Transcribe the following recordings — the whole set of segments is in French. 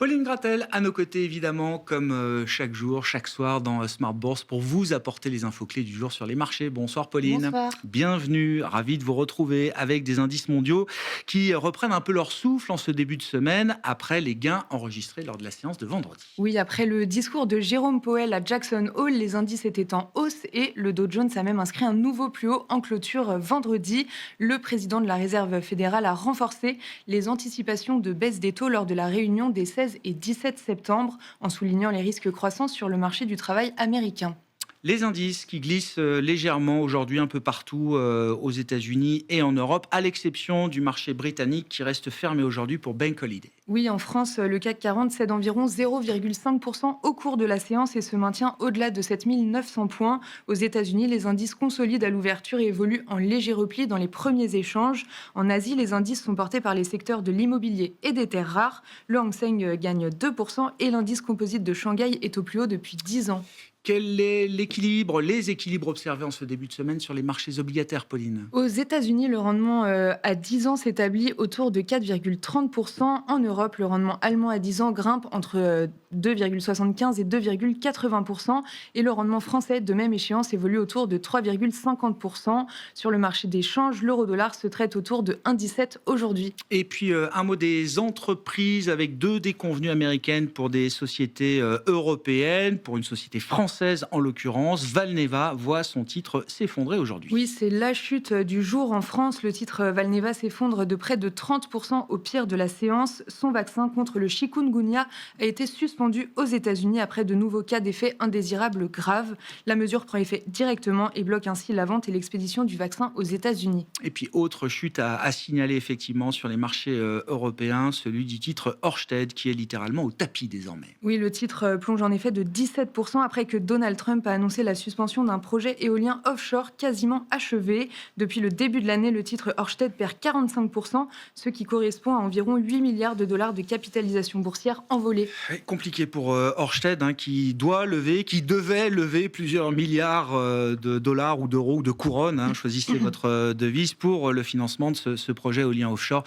Pauline Gratel, à nos côtés évidemment, comme chaque jour, chaque soir dans Smart Bourse, pour vous apporter les infos clés du jour sur les marchés. Bonsoir Pauline, Bonsoir. bienvenue, ravi de vous retrouver avec des indices mondiaux qui reprennent un peu leur souffle en ce début de semaine après les gains enregistrés lors de la séance de vendredi. Oui, après le discours de Jérôme Powell à Jackson Hole, les indices étaient en hausse et le Dow Jones a même inscrit un nouveau plus haut en clôture vendredi. Le président de la Réserve fédérale a renforcé les anticipations de baisse des taux lors de la réunion des 16 et 17 septembre, en soulignant les risques croissants sur le marché du travail américain. Les indices qui glissent légèrement aujourd'hui un peu partout aux États-Unis et en Europe, à l'exception du marché britannique qui reste fermé aujourd'hui pour Bank Holiday. Oui, en France, le CAC 40 cède environ 0,5% au cours de la séance et se maintient au-delà de 7 900 points. Aux États-Unis, les indices consolident à l'ouverture et évoluent en léger repli dans les premiers échanges. En Asie, les indices sont portés par les secteurs de l'immobilier et des terres rares. Le Hang Seng gagne 2% et l'indice composite de Shanghai est au plus haut depuis 10 ans. Quel est l'équilibre, les équilibres observés en ce début de semaine sur les marchés obligataires, Pauline? Aux États-Unis, le rendement à 10 ans s'établit autour de 4,30%. En Europe, le rendement allemand à 10 ans grimpe entre 2,75 et 2,80%. Et le rendement français, de même échéance, évolue autour de 3,50%. Sur le marché des changes, l'euro-dollar se traite autour de 1,17 aujourd'hui. Et puis, un mot des entreprises avec deux déconvenues américaines pour des sociétés européennes, pour une société française en l'occurrence. Valneva voit son titre s'effondrer aujourd'hui. Oui, c'est la chute du jour en France. Le titre Valneva s'effondre de près de 30% au pire de la séance. Son vaccin contre le chikungunya a été suspendu aux États-Unis après de nouveaux cas d'effets indésirables graves. La mesure prend effet directement et bloque ainsi la vente et l'expédition du vaccin aux États-Unis. Et puis, autre chute à signaler effectivement sur les marchés européens, celui du titre Ørsted qui est littéralement au tapis désormais. Oui, le titre plonge en effet de 17% après que Donald Trump a annoncé la suspension d'un projet éolien offshore quasiment achevé. Depuis le début de l'année, le titre Ørsted perd 45%, ce qui correspond à environ 8 milliards de dollars de capitalisation boursière envolée. Ouais, compliqué pour Ørsted qui devait lever plusieurs milliards de dollars ou d'euros ou de couronnes, choisissez votre devise, pour le financement de ce projet éolien offshore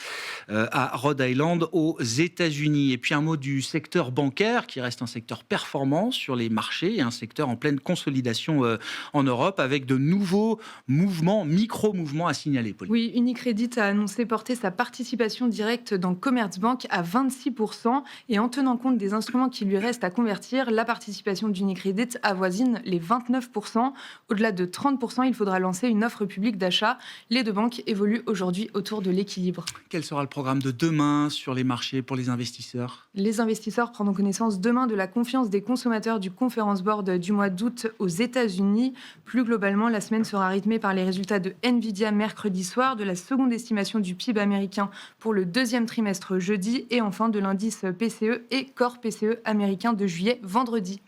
à Rhode Island aux États-Unis. Et puis un mot du secteur bancaire qui reste un secteur performant sur les marchés et un secteur en pleine consolidation en Europe avec de nouveaux mouvements, micro-mouvements à signaler, Pauline. Oui, Unicredit a annoncé porter sa participation directe dans Commerzbank à 26%. Et en tenant compte des instruments qui lui restent à convertir, la participation d'Unicredit avoisine les 29%. Au-delà de 30%, il faudra lancer une offre publique d'achat. Les deux banques évoluent aujourd'hui autour de l'équilibre. Quel sera le programme de demain sur les marchés pour les investisseurs? Les investisseurs prendront connaissance demain de la confiance des consommateurs du Conference Board du mois d'août aux États-Unis. Plus globalement, la semaine sera rythmée par les résultats de Nvidia mercredi soir, de la seconde estimation du PIB américain pour le deuxième trimestre jeudi et enfin de l'indice PCE et Core PCE américain de juillet vendredi.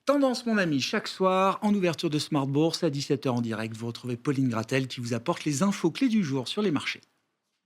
Tendance, mon ami, chaque soir, en ouverture de Smart Bourse à 17h en direct, vous retrouvez Pauline Gratel qui vous apporte les infos clés du jour sur les marchés.